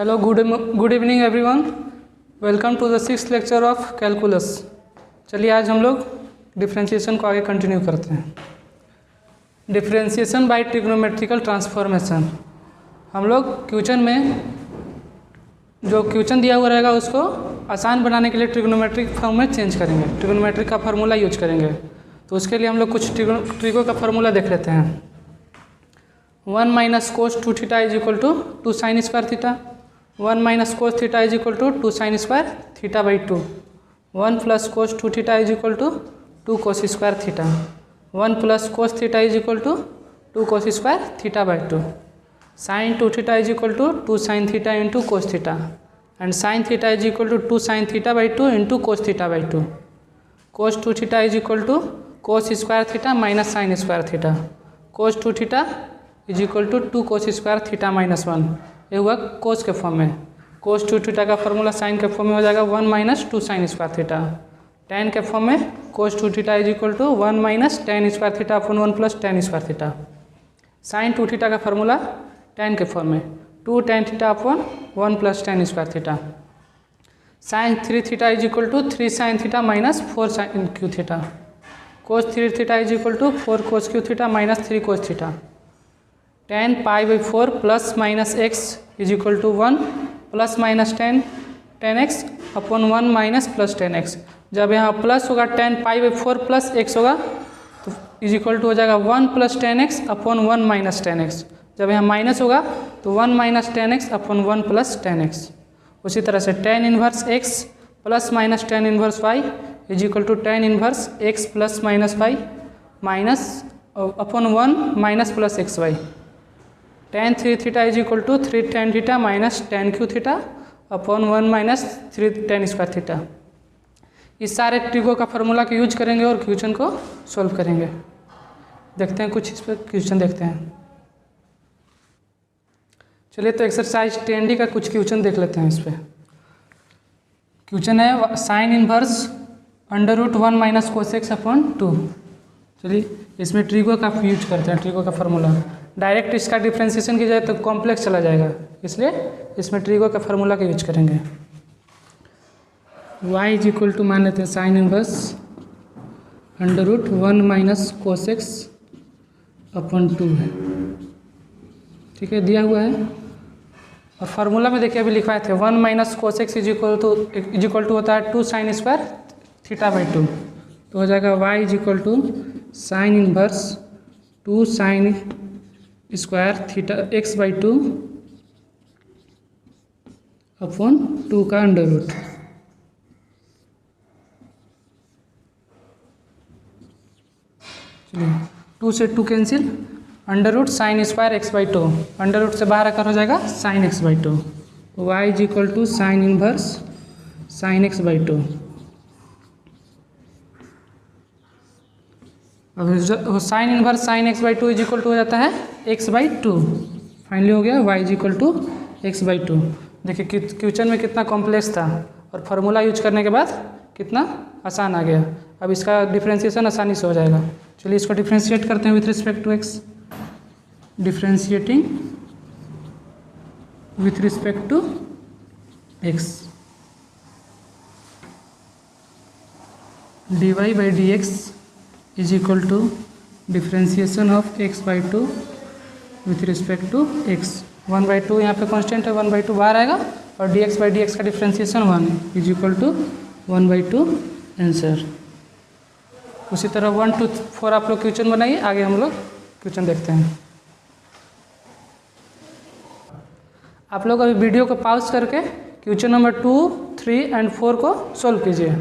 Hello, good evening everyone. Welcome to the 6th lecture of calculus. चलिए आज हम लोग डिफ्रेंशिएशन को आगे कंटिन्यू करते हैं। Differentiation by trigonometrical transformation. हम लोग क्वेश्चन में जो क्वेश्चन दिया हुआ रहेगा उसको आसान बनाने के लिए ट्रिग्नोमेट्रिक फॉर्म में चेंज करेंगे, ट्रिग्नोमेट्रिक का फार्मूला यूज करेंगे। तो उसके लिए हम लोग कुछ ट्रिगो का फार्मूला देख लेते हैं। 1 minus cos 2 theta is equal to 2 sine square theta. 1 minus cos theta is equal to 2 sine square theta by 2। 1 plus cos 2 theta is equal to 2 cos square theta. 1 plus cos theta is equal to 2 cos square theta by 2। Sine 2 theta is equal to 2 sine theta into cos theta and sine theta is equal to 2 sine theta by 2 into cos theta by 2। Cos 2 theta is equal to cos square theta minus sine square theta. Cos 2 theta is equal to 2 cos square theta minus 1। ये हुआ cos के form में। Cos 2 theta का formula sine के form में हो जाएगा 1 minus 2 sine square theta. Tan के फॉर्म में cos 2 theta is equal to 1 minus tan square theta upon 1 plus tan square theta. Sine 2 theta का फॉर्मूला टेन के फॉर्म में 2 tan theta upon 1 plus tan square theta. Sine 3 theta is equal to 3 sine theta minus 4 sine cube theta. Cos 3 theta is equal to 4 cos cube theta minus 3 cos theta. Tan pi by 4 plus minus x is equal to 1 plus minus tan x upon 1 minus plus tan x. जब यहाँ plus होगा 10 पाई by 4 plus x होगा तो is equal to हो जाएगा 1 plus tan x upon 1 minus tan x. जब यहाँ minus होगा तो 1 minus tan x upon 1 plus tan x. उसी तरह से tan inverse x plus minus tan inverse y is equal to tan inverse x plus minus y minus upon 1 minus plus x y. Tan 3 theta is equal to 3 tan theta minus tan cube theta upon 1 minus 3 ten square theta. इस सारे trigo का formula का use करेंगे और question को solve करेंगे। देखते हैं कुछ इस पर क्वेश्चन देखते हैं। चलिए तो एक्सरसाइज 10D का कुछ क्वेश्चन देख लेते हैं। इस पर क्वेश्चन है sine inverse under root 1 minus cos x upon 2। चलिए इसमें ट्रिगो का यूज करते हैं, ट्रिगो का फार्मूला। डायरेक्ट इसका डिफ्रेंशिएशन की जाए तो कॉम्प्लेक्स चला जाएगा, इसलिए इसमें ट्रिगो का फार्मूला का यूज करेंगे। y इज इक्वल टू मान लेते हैं sine inverse under root 1 minus cos x upon 2 है। ठीक है, दिया हुआ है। और फार्मूला में देखिए अभी लिखवाए थे 1 minus cos x is equal to होता है 2 साइन स्क्वायर थीटा बाई 2। तो हो जाएगा y is equal to sine inverse 2 sine square theta x by 2 upon 2 का अंडर रूट। चलिए 2 से 2 cancel, under root sine square x by 2, under root से बाहर आकर हो जाएगा sine x by 2। Y is equal to sine inverse sine x by 2। अब sine inverse sine x by 2 is equal to हो जाता है एक्स बाई 2। फाइनली हो गया y is equal to x by 2। देखिए क्वेश्चन में कितना कॉम्प्लेक्स था और फार्मूला यूज करने के बाद कितना आसान आ गया। अब इसका डिफ्रेंशिएशन आसानी से हो जाएगा। चलिए इसको डिफ्रेंशिएट करते हैं with respect to x. Differentiating with respect to x, dy by d x is equal to differentiation of x by 2 with respect to x। 1 by 2 यहाँ पे कांस्टेंट है, 1 बाई 2 बाहर आएगा और dx बाई डी एक्स का differentiation 1 is equal to 1 by 2 answer. उसी तरह 1 to 4 आप लोग क्वेश्चन बनाइए, आगे हम लोग क्वेश्चन देखते हैं। आप लोग अभी वीडियो को पॉज करके क्वेश्चन नंबर 2, 3 एंड 4 को सोल्व कीजिए।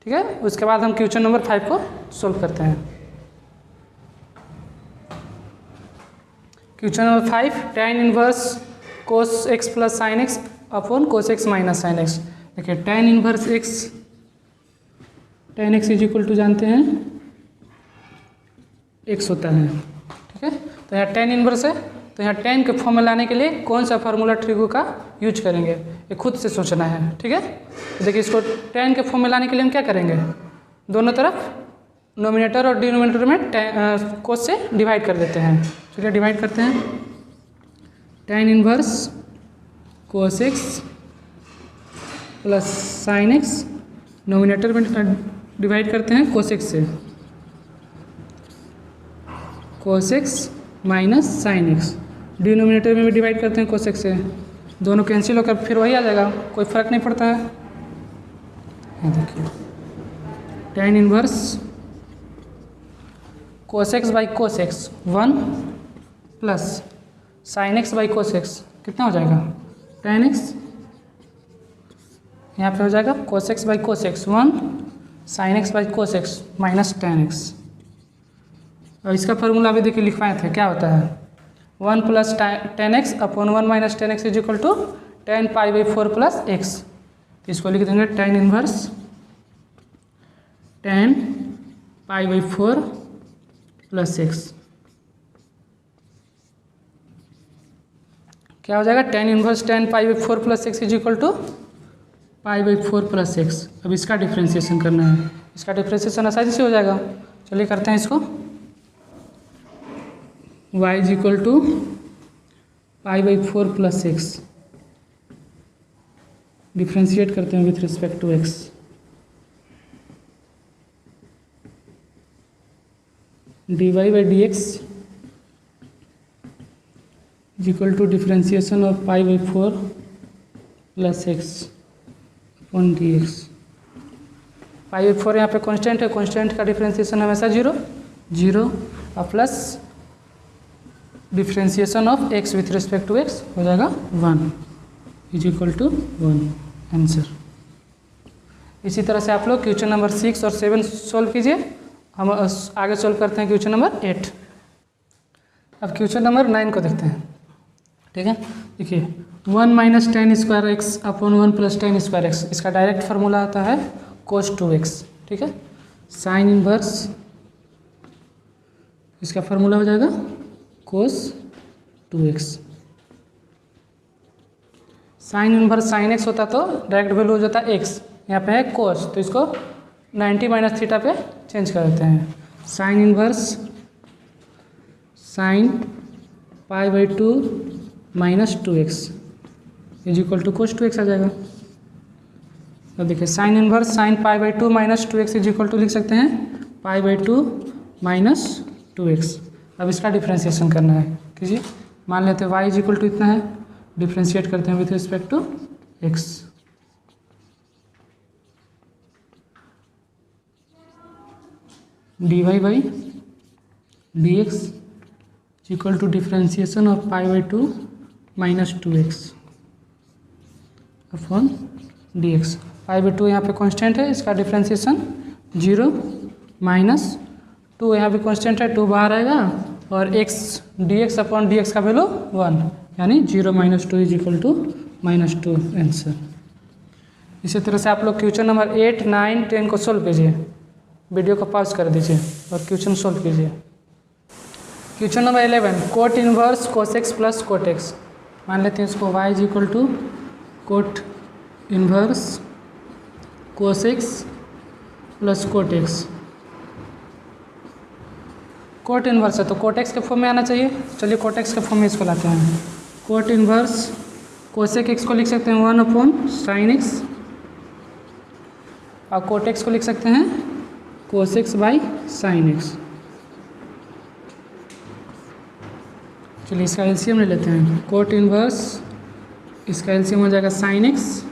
ठीक है, उसके बाद हम क्वेश्चन नंबर 5 को सोल्व करते हैं। Question number 5, tan inverse cos x plus sine X upon cos X minus sine X. देखिए tan inverse X, tan X is equal to जानते हैं एक्स होता है। ठीक है, तो यहाँ टेन इनवर्स है तो यहाँ टेन के फॉर्म में लाने के लिए कौन सा फार्मूला ट्रिगो का यूज करेंगे ये खुद से सोचना है। ठीक है, तो देखिए इसको टेन के फॉर्म में लाने के लिए हम क्या करेंगे, दोनों तरफ नोमिनेटर और डिनोमिनेटर में कोस से डिवाइड कर देते हैं। चलिए डिवाइड करते हैं। Ten inverse cos x plus sine x, nominator में डिवाइड करते हैं कोस एक्स से, कोस X minus sine x, denominator में भी डिवाइड करते हैं कोस एक्स से, दोनों कैंसिल होकर फिर वही आ जाएगा, कोई फ़र्क नहीं पड़ता है। ये देखिए tan inverse cos x by cos x 1 plus sine x by cos x कितना हो जाएगा tan एक्स, यहाँ पे हो जाएगा कोस x by cos x 1 sign x by cos X minus tan x. और इसका फॉर्मूला भी देखिए लिखवाए थे, क्या होता है 1 plus tan x upon 1 minus tan x is equal to tan pi by 4 plus x. इसको लिख देंगे tan inverse tan pi by 4 plus x, क्या हो जाएगा tan inverse tan pi by 4 plus x is equal to pi by 4 plus x. अब इसका differentiation करना है, इसका डिफ्रेंशिएशन आसानी से हो जाएगा, चलिए करते हैं इसको। y is equal to pi by 4 plus x, differentiate करते हैं with respect to x, dy by d x is equal to differentiation of pi by 4 plus x upon d x. Pi by 4 यहाँ पे constant है, constant का differentiation हमेशा zero और plus differentiation of x with respect to x हो जाएगा 1 is equal to 1 answer. इसी तरह से आप लोग क्वेश्चन नंबर 6 और 7 सोल्व कीजिए, हम आगे सोल्व करते हैं क्वेश्चन नंबर 8। अब क्वेश्चन नंबर 9 को देखते हैं, ठीक है। देखिए 1 minus tan square x upon 1 plus tan square x, इसका डायरेक्ट फार्मूला आता है cos 2x, ठीक है। साइन इनवर्स इसका फार्मूला हो जाएगा cos 2x। Sign inverse sine x होता तो डायरेक्ट वैल्यू हो जाता x, यहाँ पे है cos, तो इसको 90 माइनस थीटा पे चेंज कर देते हैं। Sine inverse sine pi by 2 minus 2x is equal to cos 2x आ जाएगा। अब देखिए sine inverse sine pi by 2 minus 2x is equal to लिख सकते हैं पाई बाई 2 माइनस 2x। अब इसका डिफ्रेंशिएशन करना है, कीजिए। मान लेते हैं y इज इक्वल टू इतना है, डिफ्रेंशिएट करते हैं with respect to x। dy by d x equal to differentiation of pi by 2 minus 2x upon d x. Pi by 2 यहाँ पे कांस्टेंट है, इसका डिफ्रेंशिएशन 0 माइनस 2 यहाँ भी कांस्टेंट है, 2 बाहर आएगा और x d x upon d x का वैल्यू 1, यानी 0 minus 2 is equal to minus 2 answer. इसी तरह से आप लोग क्वेश्चन नंबर 8, 9, 10 को सोल्व कीजिए, वीडियो को पॉज कर दीजिए और क्वेश्चन सोल्व कीजिए। Question number 11 cot inverse cos x plus cot x. मान लेते हैं इसको y is equal to cot inverse cos x plus cot x. Cot inverse है तो कोट एक्स के फॉर्म में आना चाहिए, चलिए कोट एक्स के फॉर्म में इसको लाते हैं। कोट इनवर्स कोसेक एक्स को लिख सकते हैं 1 अपॉन साइन एक्स, और कोट एक्स को लिख सकते हैं कोस एक्स बाई साइन एक्स। चलिए इसका एलसीएम ले लेते हैं। कोट इनवर्स इसका एलसीएम हो जाएगा sine x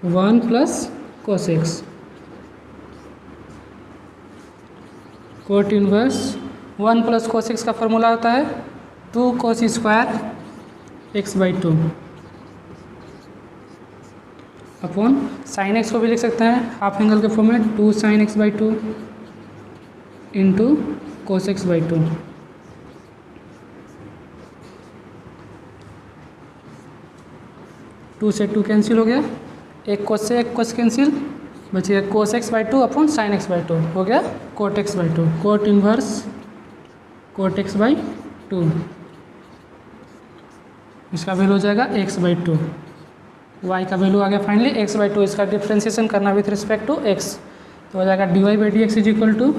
1 plus cos x. Cot inverse 1 plus cos x का फॉर्मूला होता है 2 cos square x by 2 upon sine x को भी लिख सकते हैं हाफ एंगल के फॉर्म में 2 sine x by 2 into cos x by 2। Two से 2 कैंसिल हो गया, एक कोस से एक कोस कैंसिल, बचिए cos x by 2 upon sine x by 2 हो गया cot x by 2। Cot inverse cot x by 2, इसका वैल्यू हो जाएगा एक्स बाई 2। वाई का वैल्यू आ गया फाइनली एक्स बाई 2। इसका डिफ्रेंशिएशन करना विथ रिस्पेक्ट टू एक्स, तो हो जाएगा d y by d x is equal to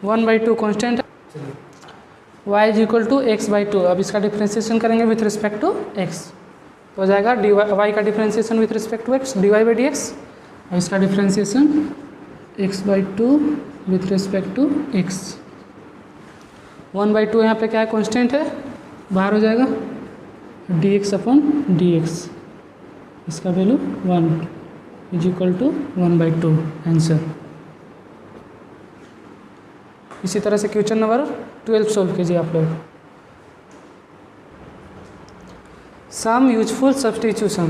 1/2 constant है, y is equal to x/2। अब इसका डिफ्रेंशिएशन करेंगे विथ रिस्पेक्ट टू x, तो हो जाएगा dy, y का differentiation with respect to x dy/dx, और इसका differentiation x/2 with respect to x। 1/2 यहाँ पे क्या है, कॉन्स्टेंट है, बाहर हो जाएगा dx/dx, इसका value 1 is equal to 1/2 answer. इसी तरह से क्वेश्चन नंबर 12 सोल्व कीजिए आप लोग। सम यूजफुल सब्स्टिट्यूशन,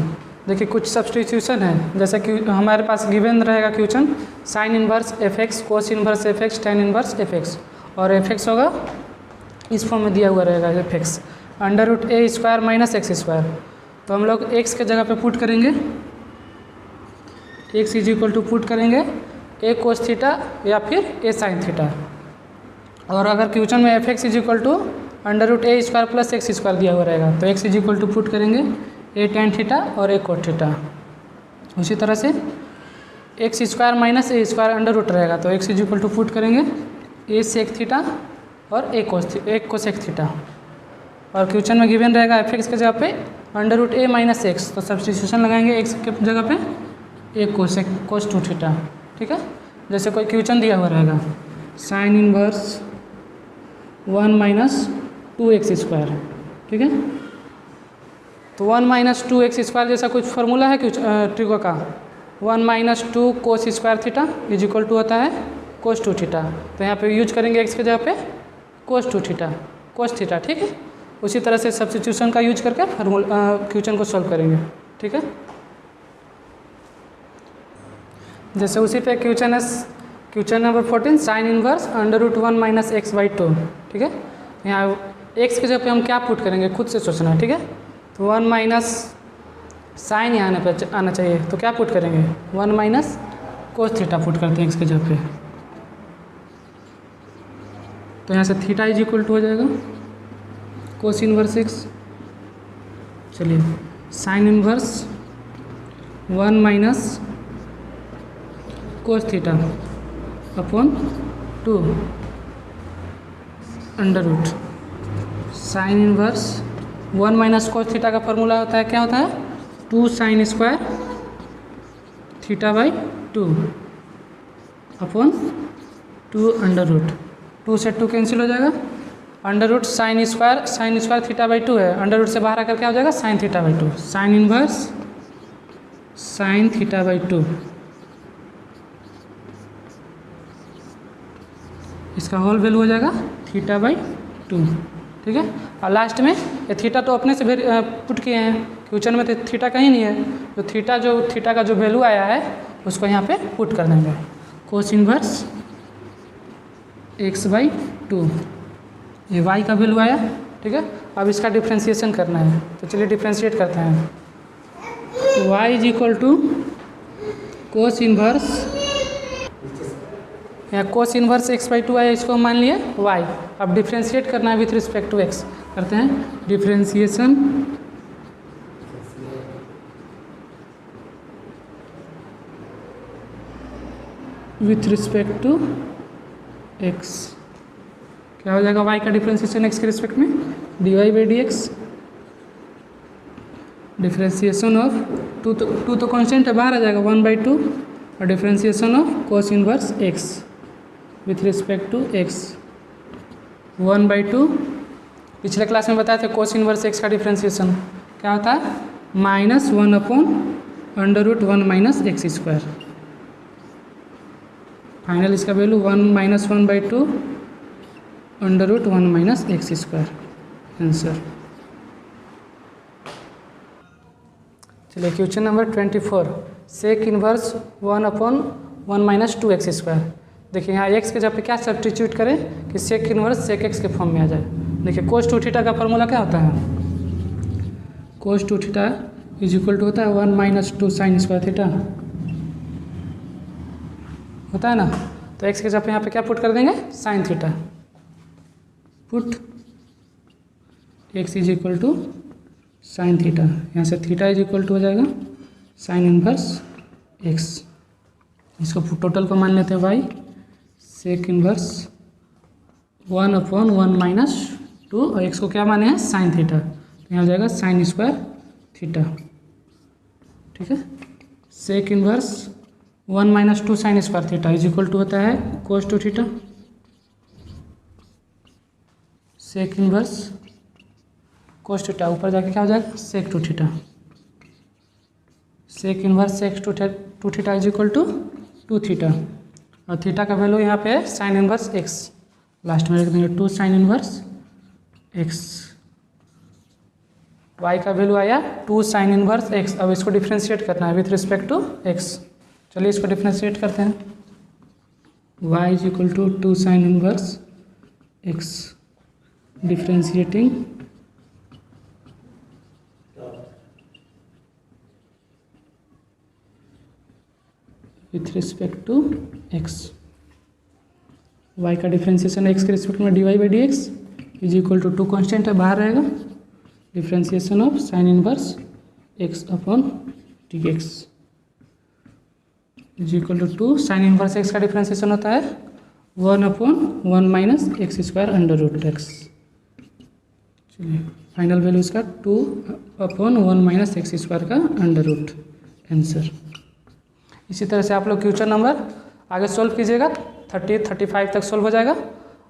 देखिए कुछ सब्स्टिट्यूशन है, जैसे कि हमारे पास गिवन रहेगा question sine inverse fx, cos inverse fx, tan inverse fx, और fx होगा इस फॉर्म में दिया हुआ रहेगा fx √a² माइनस x²। तो हम लोग x के जगह पे पुट करेंगे, x is equal to put करेंगे a cos थीटा या फिर a sin थीटा, और अगर क्वेश्चन में fx is equal to √a² plus x² दिया हुआ रहेगा तो x is equal to put करेंगे a tan थीटा और a cot थीटा। उसी तरह से x² माइनस a² √ रहेगा तो x is equal to put करेंगे a sec थीटा और a cosec थीटा, और क्वेश्चन में गिवन रहेगा fx के जगह पे √a माइनस x, तो सब्स्टिट्यूशन लगाएंगे x के जगह पे a cos 2 थीटा। ठीक है, जैसे कोई क्वेश्चन दिया हुआ रहेगा साइन इनवर्स 1 माइनस 2x², ठीक है, तो 1 माइनस 2x² जैसा कुछ फार्मूला है ट्रिगो का, 1 minus 2 cos square theta is equal to होता है कोस 2 थीटा, तो यहाँ पे यूज करेंगे x के जगह पे कोस 2 थीटा, कोस थीटा। ठीक है, उसी तरह से सब्स्टिट्यूशन का यूज करके फार्मूला क्वेश्चन को सॉल्व करेंगे। ठीक है, जैसे उसी पे क्वेश्चन है question number 14 sine inverse √1 minus x/2। ठीक है, यहाँ x के जगह पे हम क्या पुट करेंगे खुद से सोचना है। ठीक है, तो 1 माइनस साइन यहाँ पे आना चाहिए, तो क्या पुट करेंगे 1 माइनस कोस थीटा पुट करते हैं x के जगह पे, तो यहाँ से थीटा इज इक्वल टू हो जाएगा कोस इनवर्स x, चलिए sine inverse 1 minus cos theta upon 2 √ sine inverse 1 minus cos theta का फॉर्मूला होता है, क्या होता है 2 साइन स्क्वायर थीटा/2 अपॉन 2 √ 2 से 2 कैंसिल हो जाएगा, √ साइन स्क्वायर थीटा/2 है, √ से बाहर आकर क्या हो जाएगा साइन थीटा/2, साइन इनवर्स साइन थीटा/2, इसका होल वैल्यू हो जाएगा थीटा/2। ठीक है, और लास्ट में ये थीटा तो अपने से पुट किए हैं, क्वेश्चन में तो थीटा कहीं नहीं है, तो थीटा का जो वैल्यू आया है उसको यहाँ पे पुट कर देंगे, कोस इनवर्स x/2, ये y का वैल्यू आया। ठीक है, अब इसका डिफ्रेंशिएशन करना है, तो चलिए डिफ्रेंशिएट करते हैं। y is equal to cos inverse, यहाँ कोस इनवर्स x/2 आया, इसको मान लिए y। अब डिफ्रेंशिएट करना है विथ रिस्पेक्ट टू x, करते हैं differentiation with respect to x, क्या हो जाएगा y का डिफ्रेंशिएशन x के रिस्पेक्ट में dy/dx, डिफ्रेंशिएशन ऑफ 2 तो कॉन्स्टेंट है, बाहर आ जाएगा 1/2, और differentiation of cos inverse x with respect to x 1/2। पिछले क्लास में बताए थे कोस इनवर्स x का डिफ्रेंशिएशन क्या होता है -1 अपॉन √1 माइनस x², फाइनल इसका वैल्यू 1 - 1/2 √1 माइनस x², आंसर। चलिए question number 24 sec inverse 1 upon 1 minus 2x²। देखिए यहाँ x के जगह पे क्या सब्स्टिट्यूट करें कि सेक इनवर्स सेक x के फॉर्म में आ जाए। देखिए कोस 2 थीटा का फॉर्मूला क्या होता है, cos 2 theta is equal to होता है 1 माइनस 2 साइन स्क्वायर थीटा, होता है ना, तो x के जगह पे यहाँ पे क्या पुट कर देंगे sine theta, put x is equal to sine theta, यहाँ से थीटा इज इक्वल टू हो जाएगा साइन इनवर्स x, इसको टोटल को मान लेते हैं y सेक इनवर्स 1/1 -2 और x को क्या माने हैं साइन थीटा, तो यहाँ हो जाएगा साइन स्क्वायर थीटा। ठीक है, sec inverse 1 - 2 sine square theta is equal to होता है cos 2 theta. Sec inverse cos theta ऊपर जाके क्या हो जाएगा sec 2 theta. Sec inverse sec 2 theta is equal to 2 theta और थीटा का वैल्यू यहाँ पे है साइन इन्वर्स एक्स, लास्ट में लिख देंगे 2 साइन इन्वर्स एक्स। y का वैल्यू आया 2 साइन इन्वर्स एक्स। अब इसको डिफ्रेंशिएट करना है विथ रिस्पेक्ट टू एक्स। चलिए इसको डिफ्रेंशिएट करते हैं। y is equal to 2 sine inverse x differentiating with respect to x। y का डिफ्रेंशिएशन x के रिस्पेक्ट में dy/dx is equal to 2 constant है बाहर रहेगा, differentiation of sine inverse x upon dx is equal to 2 sine inverse x का differentiation होता है 1/1 - x²√x। चलिए फाइनल वैल्यू इसका 2/1 - x² का अंडर रूट आंसर। इसी तरह से आप लोग क्वेश्चन नंबर आगे सॉल्व कीजिएगा, 30-35 तक सॉल्व हो जाएगा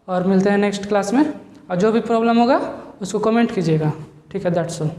और मिलते हैं नेक्स्ट क्लास में। और जो भी प्रॉब्लम होगा उसको कमेंट कीजिएगा। ठीक है, दैट्स ऑल।